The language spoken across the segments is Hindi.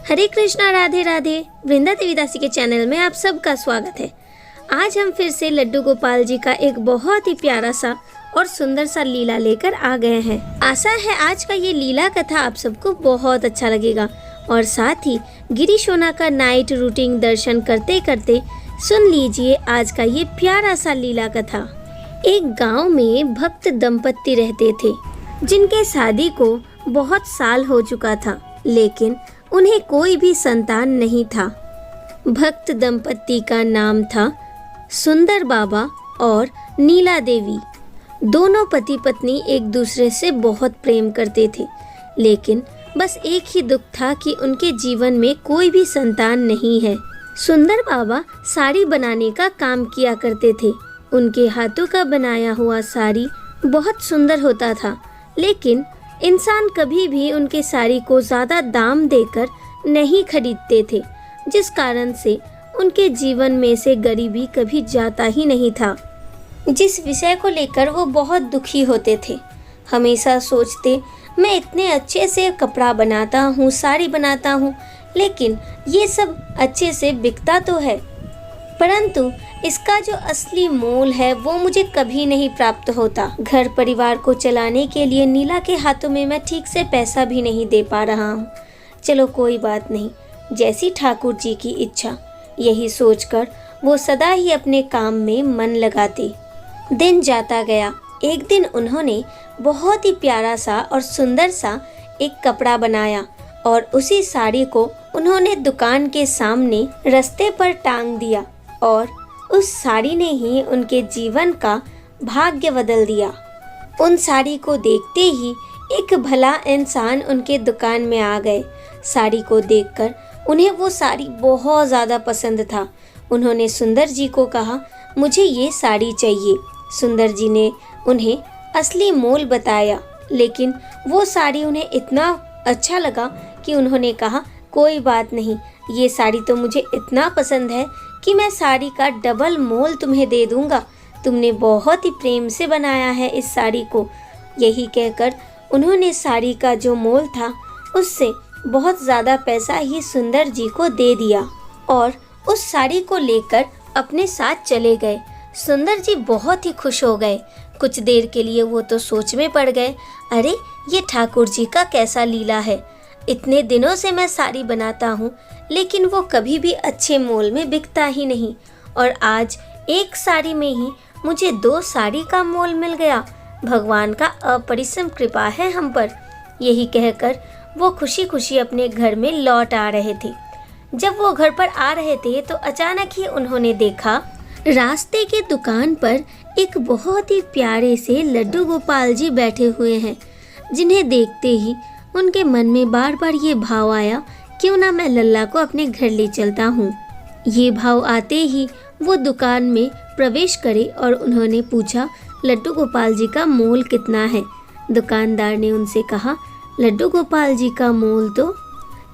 हरे कृष्णा, राधे राधे। वृंदा देवी दासी के चैनल में आप सबका स्वागत है। आज हम फिर से लड्डू गोपाल जी का एक बहुत ही प्यारा सा और सुंदर सा लीला लेकर आ गए हैं। आशा है आज का ये लीला कथा आप सबको बहुत अच्छा लगेगा और साथ ही गिरी सोना का नाइट रूटीन दर्शन करते करते सुन लीजिए आज का ये प्यारा सा लीला कथा। एक गांव में भक्त दंपत्ति रहते थे जिनके शादी को बहुत साल हो चुका था, लेकिन उन्हें कोई भी संतान नहीं था। भक्त दंपत्ति का नाम था सुंदर बाबा और नीला देवी। दोनों पति पत्नी एक दूसरे से बहुत प्रेम करते थे, लेकिन बस एक ही दुख था कि उनके जीवन में कोई भी संतान नहीं है। सुंदर बाबा साड़ी बनाने का काम किया करते थे। उनके हाथों का बनाया हुआ साड़ी बहुत सुंदर होता था, लेकिन इंसान कभी भी उनके साड़ी को ज़्यादा दाम देकर नहीं खरीदते थे, जिस कारण से उनके जीवन में से गरीबी कभी जाता ही नहीं था। जिस विषय को लेकर वो बहुत दुखी होते थे। हमेशा सोचते, मैं इतने अच्छे से कपड़ा बनाता हूँ, साड़ी बनाता हूँ, लेकिन ये सब अच्छे से बिकता तो है, परंतु इसका जो असली मोल है वो मुझे कभी नहीं प्राप्त होता। घर परिवार को चलाने के लिए नीला के हाथों में मैं ठीक से पैसा भी नहीं दे पा रहा हूँ। चलो कोई बात नहीं, जैसी ठाकुर जी की इच्छा, यही सोचकर वो सदा ही अपने काम में मन लगाते। दिन जाता गया। एक दिन उन्होंने बहुत ही प्यारा सा और सुंदर सा एक कपड़ा बनाया और उसी साड़ी को उन्होंने दुकान के सामने रास्ते पर टांग दिया और उस साड़ी ने ही उनके जीवन का भाग्य बदल दिया। उन साड़ी को देखते ही एक भला इंसान उनके दुकान में आ गए। साड़ी को देखकर उन्हें वो साड़ी बहुत ज़्यादा पसंद था। उन्होंने सुंदर जी को कहा, मुझे ये साड़ी चाहिए। सुंदर जी ने उन्हें असली मोल बताया, लेकिन वो साड़ी उन्हें इतना अच्छा लगा कि उन्होंने कहा, कोई बात नहीं, ये साड़ी तो मुझे इतना पसंद है कि मैं साड़ी का डबल मोल तुम्हें दे दूंगा। तुमने बहुत ही प्रेम से बनाया है इस साड़ी को। यही कहकर उन्होंने साड़ी का जो मोल था उससे बहुत ज़्यादा पैसा ही सुंदर जी को दे दिया और उस साड़ी को लेकर अपने साथ चले गए। सुंदर जी बहुत ही खुश हो गए। कुछ देर के लिए वो तो सोच में पड़ गए, अरे ये ठाकुर जी का कैसा लीला है। इतने दिनों से मैं साड़ी बनाता हूँ, लेकिन वो कभी भी अच्छे मोल में बिकता ही नहीं, और आज एक साड़ी में ही मुझे 2 साड़ी का मोल मिल गया। भगवान का अपरिसीम कृपा है हम पर। यही कहकर वो खुशी खुशी अपने घर में लौट आ रहे थे। जब वो घर पर आ रहे थे तो अचानक ही उन्होंने देखा रास्ते के दुकान पर एक बहुत ही प्यारे से लड्डू गोपाल जी बैठे हुए हैं, जिन्हें देखते ही उनके मन में बार बार ये भाव आया, क्यों ना मैं लल्ला को अपने घर ले चलता हूँ। ये भाव आते ही वो दुकान में प्रवेश करे और उन्होंने पूछा, लड्डू गोपाल जी का मोल कितना है। दुकानदार ने उनसे कहा, लड्डू गोपाल जी का मोल तो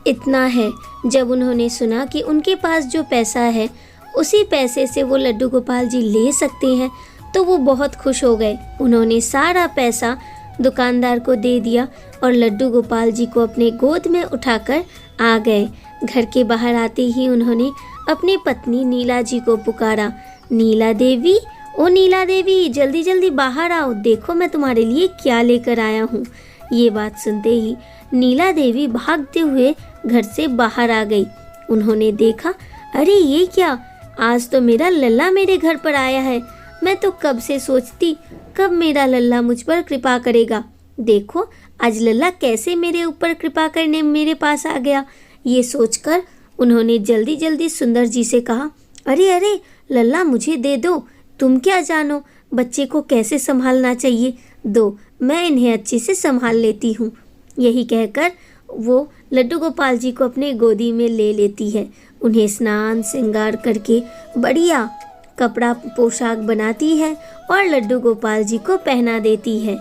इतना है। जब उन्होंने सुना कि उनके पास जो पैसा है उसी पैसे से वो लड्डू गोपाल जी ले सकते हैं, तो वो बहुत खुश हो गए। उन्होंने सारा पैसा दुकानदार को दे दिया और लड्डू गोपाल जी को अपने गोद में उठाकर आ गए। घर के बाहर आते ही उन्होंने अपनी पत्नी नीला जी को पुकारा, नीला देवी, ओ नीला देवी, जल्दी जल्दी बाहर आओ, देखो मैं तुम्हारे लिए क्या लेकर आया हूँ। ये बात सुनते ही नीला देवी भागते हुए घर से बाहर आ गई। उन्होंने देखा, अरे ये क्या, आज तो मेरा लल्ला मेरे घर पर आया है। मैं तो कब से सोचती, कब मेरा लल्ला मुझ पर कृपा करेगा। देखो आज लल्ला कैसे मेरे ऊपर कृपा करने मेरे पास आ गया। ये सोचकर उन्होंने जल्दी जल्दी सुंदर जी से कहा, अरे अरे लल्ला मुझे दे दो, तुम क्या जानो बच्चे को कैसे संभालना चाहिए, दो मैं इन्हें अच्छे से संभाल लेती हूँ। यही कहकर वो लड्डू गोपाल जी को अपने गोदी में ले लेती है। उन्हें स्नान श्रृंगार करके बढ़िया कपड़ा पोशाक बनाती है और लड्डू गोपाल जी को पहना देती है।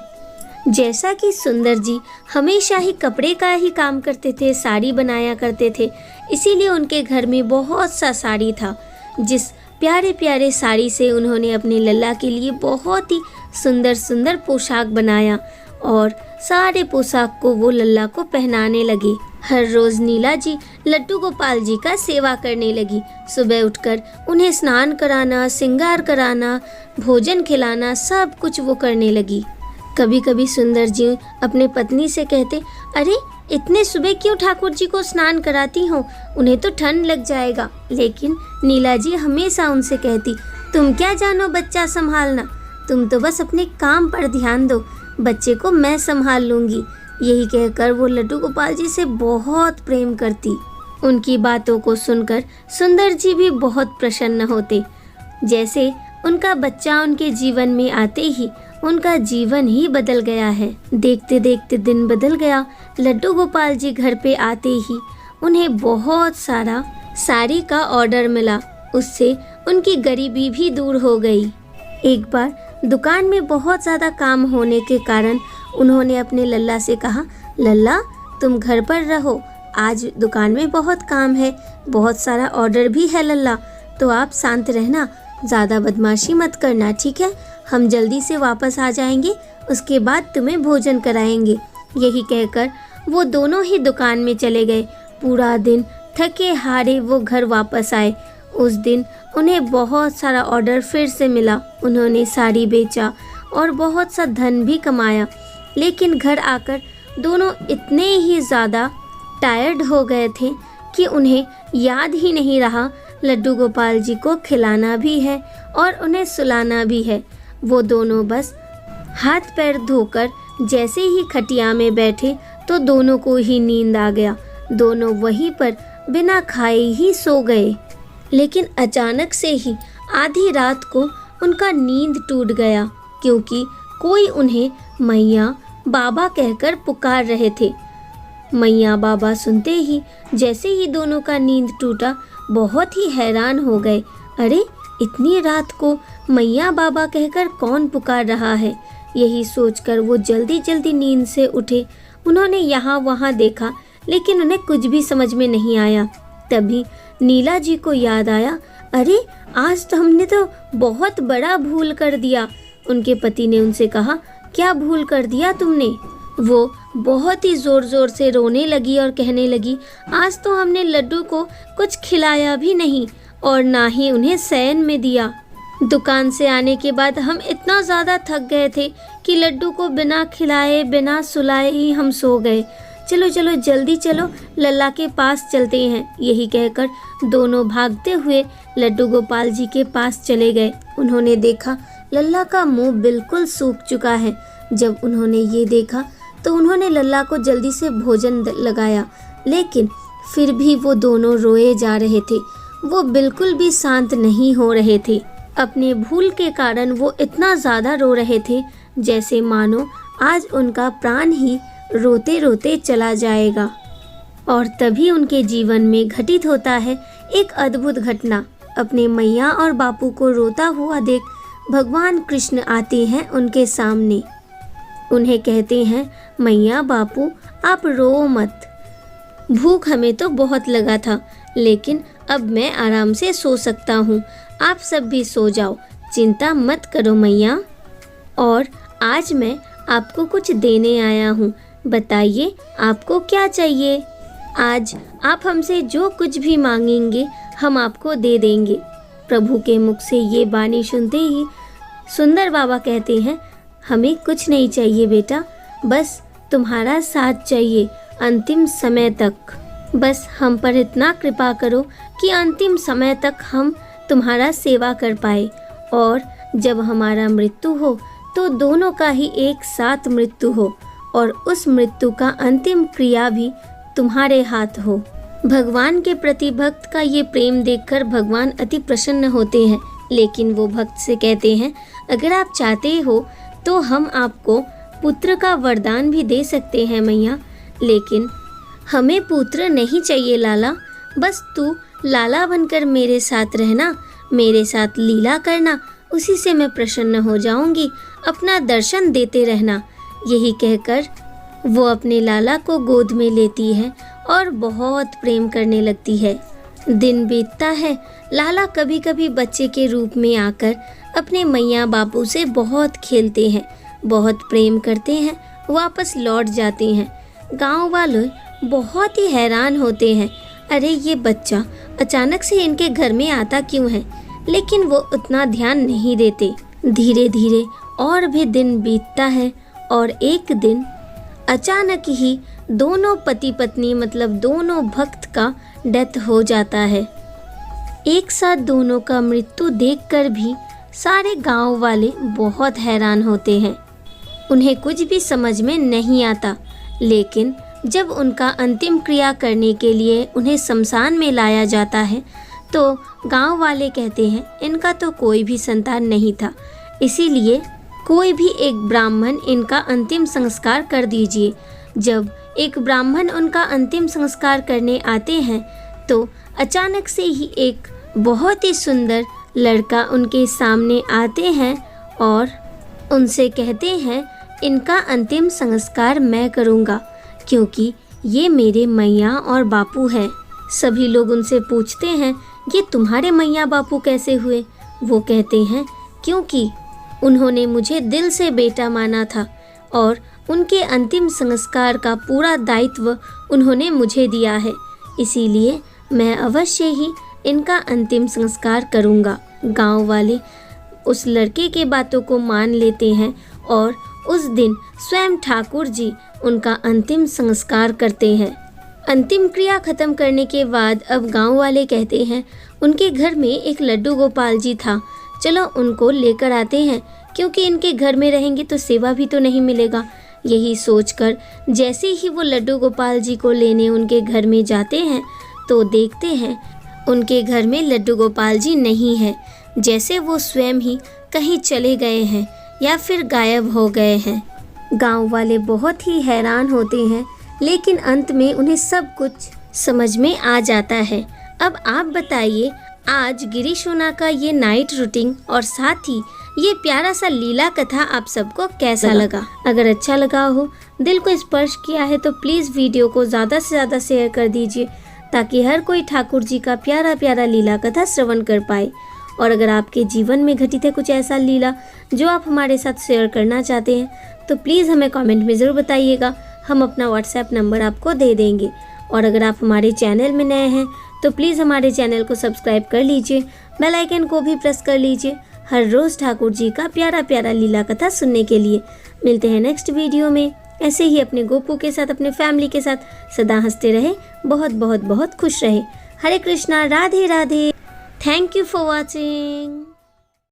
जैसा कि सुंदर जी हमेशा ही कपड़े का ही काम करते थे, साड़ी बनाया करते थे, इसीलिए उनके घर में बहुत सा साड़ी था। जिस प्यारे प्यारे साड़ी से उन्होंने अपने लल्ला के लिए बहुत ही सुंदर सुंदर पोशाक बनाया और सारे पोशाक को वो लल्ला को पहनाने लगे। हर रोज नीला जी लड्डू गोपाल जी का सेवा करने लगी। सुबह उठकर उन्हें स्नान कराना, श्रृंगार कराना, भोजन खिलाना, सब कुछ वो करने लगी। कभी कभी सुंदर जी अपने पत्नी से कहते, अरे इतने सुबह क्यों ठाकुर जी को स्नान कराती हो, उन्हें तो ठंड लग जाएगा। लेकिन नीला जी हमेशा उनसे कहती, तुम क्या जानो बच्चा संभालना, तुम तो बस अपने काम पर ध्यान दो, बच्चे को मैं संभाल लूँगी। यही कहकर वो लड्डू गोपाल जी से बहुत प्रेम करती। उनकी बातों को सुनकर सुंदर जी भी बहुत प्रसन्न होते। जैसे उनका बच्चा उनके जीवन में आते ही उनका जीवन ही बदल गया है। देखते देखते दिन बदल गया। लड्डू गोपाल जी घर पे आते ही उन्हें बहुत सारा साड़ी का ऑर्डर मिला। उससे उनकी गरीबी भी दूर हो गई। एक बार दुकान में बहुत ज़्यादा काम होने के कारण उन्होंने अपने लल्ला से कहा, लल्ला तुम घर पर रहो, आज दुकान में बहुत काम है, बहुत सारा ऑर्डर भी है लल्ला, तो आप शांत रहना, ज़्यादा बदमाशी मत करना, ठीक है? हम जल्दी से वापस आ जाएंगे, उसके बाद तुम्हें भोजन कराएंगे। यही कहकर वो दोनों ही दुकान में चले गए। पूरा दिन थके हारे वो घर वापस आए। उस दिन उन्हें बहुत सारा ऑर्डर फिर से मिला। उन्होंने साड़ी बेचा और बहुत सा धन भी कमाया। लेकिन घर आकर दोनों इतने ही ज़्यादा टायर्ड हो गए थे कि उन्हें याद ही नहीं रहा लड्डू गोपाल जी को खिलाना भी है और उन्हें सुलाना भी है। वो दोनों बस हाथ पैर धोकर जैसे ही खटिया में बैठे तो दोनों को ही नींद आ गया। दोनों वहीं पर बिना खाए ही सो गए। लेकिन अचानक से ही आधी रात को उनका नींद टूट गया, क्योंकि कोई उन्हें मैया बाबा कहकर पुकार रहे थे। मैया बाबा सुनते ही जैसे ही दोनों का नींद टूटा, बहुत ही हैरान हो गए। अरे इतनी रात को मैया बाबा कहकर कौन पुकार रहा है? यही सोचकर वो जल्दी जल्दी नींद से उठे। उन्होंने यहाँ वहाँ देखा, लेकिन उन्हें कुछ भी समझ में नहीं आया। तभी नीला जी को याद आया, अरे आज तो हमने तो बहुत बड़ा भूल कर दिया। उनके पति ने उनसे कहा, क्या भूल कर दिया तुमने? वो बहुत ही ज़ोर ज़ोर से रोने लगी और कहने लगी, आज तो हमने लड्डू को कुछ खिलाया भी नहीं और ना ही उन्हें शयन में दिया। दुकान से आने के बाद हम इतना ज़्यादा थक गए थे कि लड्डू को बिना खिलाए बिना सुलाए ही हम सो गए। चलो चलो जल्दी चलो, लल्ला के पास चलते हैं। यही कहकर दोनों भागते हुए लड्डू गोपाल जी के पास चले गए। उन्होंने देखा लल्ला का मुंह बिल्कुल सूख चुका है। जब उन्होंने ये देखा तो उन्होंने लल्ला को जल्दी से भोजन लगाया, लेकिन फिर भी वो दोनों रोए जा रहे थे। वो बिल्कुल भी शांत नहीं हो रहे थे। अपने भूल के कारण वो इतना ज़्यादा रो रहे थे जैसे मानो आज उनका प्राण ही रोते रोते चला जाएगा। और तभी उनके जीवन में घटित होता है एक अद्भुत घटना। अपने मैया और बापू को रोता हुआ देख भगवान कृष्ण आते हैं उनके सामने। उन्हें कहते हैं, मैया बापू आप रो मत, भूख हमें तो बहुत लगा था, लेकिन अब मैं आराम से सो सकता हूँ। आप सब भी सो जाओ, चिंता मत करो मैया। और आज मैं आपको कुछ देने आया हूँ, बताइए आपको क्या चाहिए? आज आप हमसे जो कुछ भी मांगेंगे हम आपको दे देंगे। प्रभु के मुख से ये बानी सुनते ही सुंदर बाबा कहते हैं, हमें कुछ नहीं चाहिए बेटा, बस तुम्हारा साथ चाहिए अंतिम समय तक। बस हम पर इतना कृपा करो कि अंतिम समय तक हम तुम्हारा सेवा कर पाए, और जब हमारा मृत्यु हो तो दोनों का ही एक साथ मृत्यु हो, और उस मृत्यु का अंतिम क्रिया भी तुम्हारे हाथ हो। भगवान के प्रति भक्त का ये प्रेम देखकर भगवान अति प्रसन्न होते हैं। लेकिन वो भक्त से कहते हैं, अगर आप चाहते हो तो हम आपको पुत्र का वरदान भी दे सकते हैं मैया, लेकिन हमें पुत्र नहीं चाहिए लाला, बस तू लाला बनकर मेरे साथ रहना, मेरे साथ लीला करना, उसी से मैं प्रसन्न हो जाऊंगी, अपना दर्शन देते रहना। यही कहकर वो अपने लाला को गोद में लेती है और बहुत प्रेम करने लगती है। दिन बीतता है। लाला कभी कभी बच्चे के रूप में आकर अपने मैया बापू से बहुत खेलते हैं, बहुत प्रेम करते हैं, वापस लौट जाते हैं। गांव वाले बहुत ही हैरान होते हैं, अरे ये बच्चा अचानक से इनके घर में आता क्यों है, लेकिन वो उतना ध्यान नहीं देते। धीरे धीरे और भी दिन बीतता है और एक दिन अचानक ही दोनों पति पत्नी मतलब दोनों भक्त का डेथ हो जाता है। एक साथ दोनों का मृत्यु देखकर भी सारे गांव वाले बहुत हैरान होते हैं। उन्हें कुछ भी समझ में नहीं आता, लेकिन जब उनका अंतिम क्रिया करने के लिए उन्हें शमशान में लाया जाता है तो गांव वाले कहते हैं इनका तो कोई भी संतान नहीं था, इसीलिए कोई भी एक ब्राह्मण इनका अंतिम संस्कार कर दीजिए। जब एक ब्राह्मण उनका अंतिम संस्कार करने आते हैं तो अचानक से ही एक बहुत ही सुंदर लड़का उनके सामने आते हैं और उनसे कहते हैं इनका अंतिम संस्कार मैं करूँगा क्योंकि ये मेरे मैया और बापू हैं। सभी लोग उनसे पूछते हैं ये तुम्हारे मैया बापू कैसे हुए? वो कहते हैं क्योंकि उन्होंने मुझे दिल से बेटा माना था और उनके अंतिम संस्कार का पूरा दायित्व उन्होंने मुझे दिया है, इसीलिए मैं अवश्य ही इनका अंतिम संस्कार करूँगा। गांव वाले उस लड़के के बातों को मान लेते हैं और उस दिन स्वयं ठाकुर जी उनका अंतिम संस्कार करते हैं। अंतिम क्रिया खत्म करने के बाद अब गांव वाले कहते हैं उनके घर में एक लड्डू गोपाल जी था, चलो उनको लेकर आते हैं क्योंकि इनके घर में रहेंगे तो सेवा भी तो नहीं मिलेगा। यही सोचकर जैसे ही वो लड्डू गोपाल जी को लेने उनके घर में जाते हैं तो देखते हैं उनके घर में लड्डू गोपाल जी नहीं है, जैसे वो स्वयं ही कहीं चले गए हैं या फिर गायब हो गए हैं। गांव वाले बहुत ही हैरान होते हैं, लेकिन अंत में उन्हें सब कुछ समझ में आ जाता है। अब आप बताइए आज गिरी सोना का ये नाइट रूटीन और साथ ही ये प्यारा सा लीला कथा आप सबको कैसा लगा? अगर अच्छा लगा हो, दिल को स्पर्श किया है तो प्लीज़ वीडियो को ज़्यादा से ज़्यादा शेयर कर दीजिए ताकि हर कोई ठाकुर जी का प्यारा प्यारा लीला कथा श्रवण कर पाए। और अगर आपके जीवन में घटित है कुछ ऐसा लीला जो आप हमारे साथ शेयर करना चाहते हैं तो प्लीज़ हमें कमेंट में ज़रूर बताइएगा, हम अपना व्हाट्सएप नंबर आपको दे देंगे। और अगर आप हमारे चैनल में नए हैं तो प्लीज़ हमारे चैनल को सब्सक्राइब कर लीजिए, बेल आइकन को भी प्रेस कर लीजिए हर रोज़ ठाकुर जी का प्यारा प्यारा लीला कथा सुनने के लिए। मिलते हैं नेक्स्ट वीडियो में। ऐसे ही अपने गोपू के साथ अपने फैमिली के साथ सदा हंसते रहे, बहुत बहुत बहुत खुश रहे। Hare Krishna, Radhe Radhe. Thank you for watching.